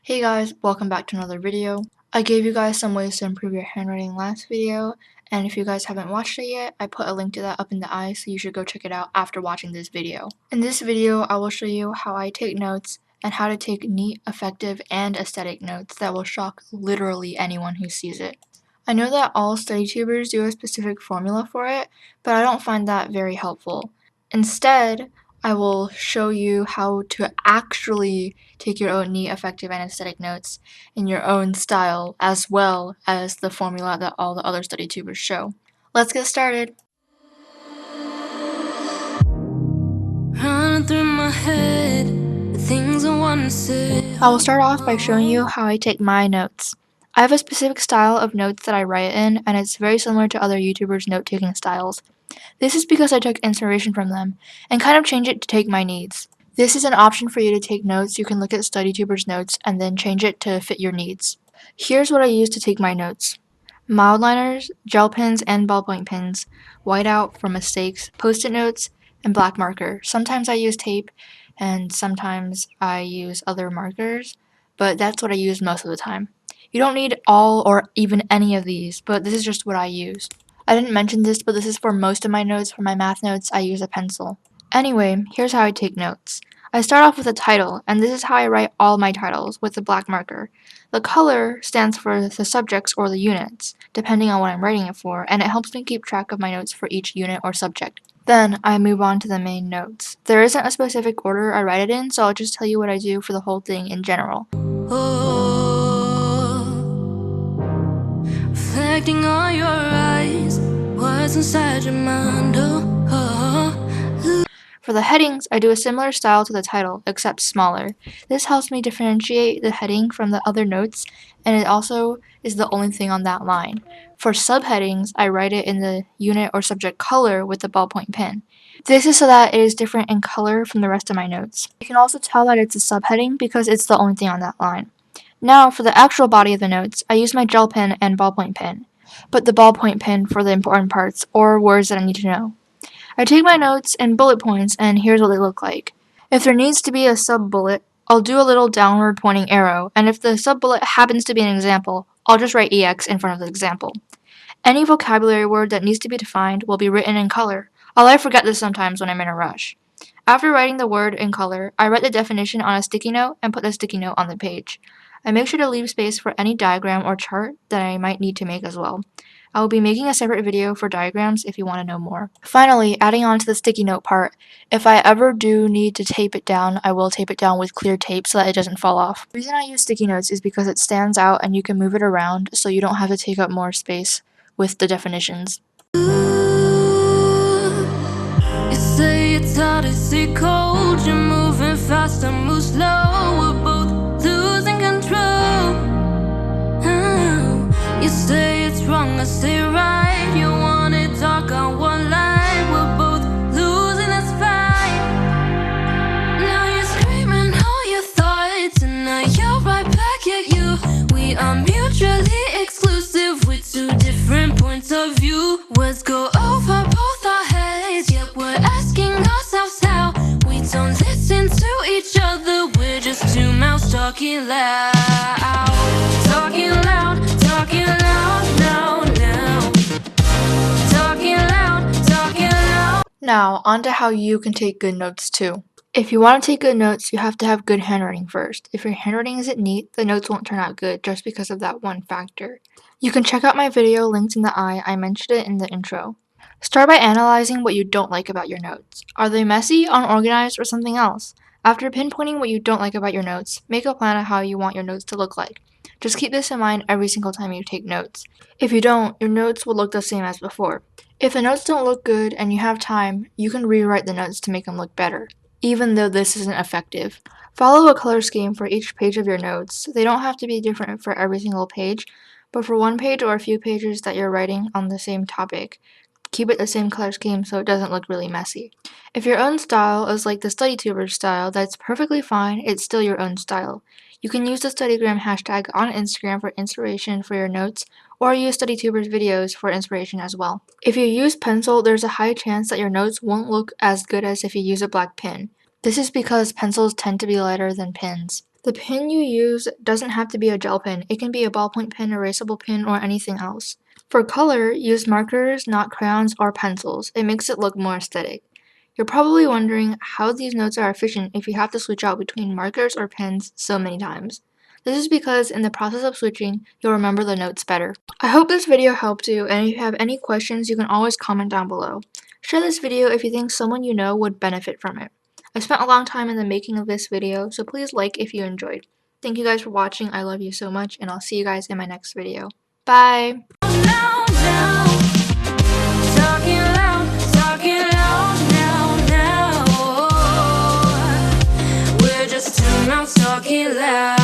Hey guys, welcome back to another video. I gave you guys some ways to improve your handwriting last video, and if you guys haven't watched it yet, I put a link to that up in the eye, so you should go check it out after watching this video. In this video, I will show you how I take notes and how to take neat, effective, and aesthetic notes that will shock literally anyone who sees it. I know that all study tubers do a specific formula for it, but I don't find that very helpful. Instead, I will show you how to actually take your own neat, effective, and aesthetic notes in your own style, as well as the formula that all the other study tubers show. Let's get started! Running through my head, the things I want to say. I will start off by showing you how I take my notes. I have a specific style of notes that I write in, and it's very similar to other YouTubers' note-taking styles. This is because I took inspiration from them, and kind of changed it to take my needs. This is an option for you to take notes. You can look at StudyTuber's notes and then change it to fit your needs. Here's what I use to take my notes. Mild liners, gel pens and ballpoint pens, whiteout for mistakes, post-it notes, and black marker. Sometimes I use tape, and sometimes I use other markers, but that's what I use most of the time. You don't need all or even any of these, but this is just what I use. I didn't mention this, but this is for most of my notes. For my math notes, I use a pencil. Anyway, here's how I take notes. I start off with a title, and this is how I write all my titles, with a black marker. The color stands for the subjects or the units, depending on what I'm writing it for, and it helps me keep track of my notes for each unit or subject. Then, I move on to the main notes. There isn't a specific order I write it in, so I'll just tell you what I do for the whole thing in general. Reflecting on your eyes, what's inside your mind, For the headings, I do a similar style to the title, except smaller. This helps me differentiate the heading from the other notes, and it also is the only thing on that line. For subheadings, I write it in the unit or subject color with the ballpoint pen. This is so that it is different in color from the rest of my notes. You can also tell that it's a subheading because it's the only thing on that line. Now, for the actual body of the notes, I use my gel pen and ballpoint pen, but the ballpoint pen for the important parts or words that I need to know. I take my notes in bullet points, and here's what they look like. If there needs to be a sub-bullet, I'll do a little downward pointing arrow, and if the sub-bullet happens to be an example, I'll just write EX in front of the example. Any vocabulary word that needs to be defined will be written in color, although I forget this sometimes when I'm in a rush. After writing the word in color, I write the definition on a sticky note and put the sticky note on the page. I make sure to leave space for any diagram or chart that I might need to make as well. I will be making a separate video for diagrams if you want to know more. Finally, adding on to the sticky note part, if I ever do need to tape it down, I will tape it down with clear tape so that it doesn't fall off. The reason I use sticky notes is because it stands out and you can move it around so you don't have to take up more space with the definitions. You say it's hard to see cold, you're moving fast and move slow, we're both losing control. You say it's wrong, I say right, you want it dark, I want light, we're both losing this fight. Now you're screaming all your thoughts, and now you're right back at you. We are mutually exclusive with two different points of view. Words go over both our heads, yet we're asking ourselves how. We don't listen to each other, we're just two mouths talking loud. Talking loud, talking loud now. Talking loud, talking loud. Now, on to how you can take good notes too. If you want to take good notes, you have to have good handwriting first. If your handwriting isn't neat, the notes won't turn out good just because of that one factor. You can check out my video linked in the eye, I mentioned it in the intro. Start by analyzing what you don't like about your notes. Are they messy, unorganized, or something else? After pinpointing what you don't like about your notes, make a plan of how you want your notes to look like. Just keep this in mind every single time you take notes. If you don't, your notes will look the same as before. If the notes don't look good and you have time, you can rewrite the notes to make them look better, even though this isn't effective. Follow a color scheme for each page of your notes. They don't have to be different for every single page, but for one page or a few pages that you're writing on the same topic, keep it the same color scheme so it doesn't look really messy. If your own style is like the StudyTuber style, that's perfectly fine, it's still your own style. You can use the Studygram hashtag on Instagram for inspiration for your notes, or use StudyTuber's videos for inspiration as well. If you use pencil, there's a high chance that your notes won't look as good as if you use a black pen. This is because pencils tend to be lighter than pens. The pen you use doesn't have to be a gel pen. It can be a ballpoint pen, erasable pen, or anything else. For color, use markers, not crayons or pencils. It makes it look more aesthetic. You're probably wondering how these notes are efficient if you have to switch out between markers or pens so many times. This is because in the process of switching, you'll remember the notes better. I hope this video helped you, and if you have any questions, you can always comment down below. Share this video if you think someone you know would benefit from it. I spent a long time in the making of this video, so please like if you enjoyed. Thank you guys for watching, I love you so much, and I'll see you guys in my next video. Bye! Talking loud.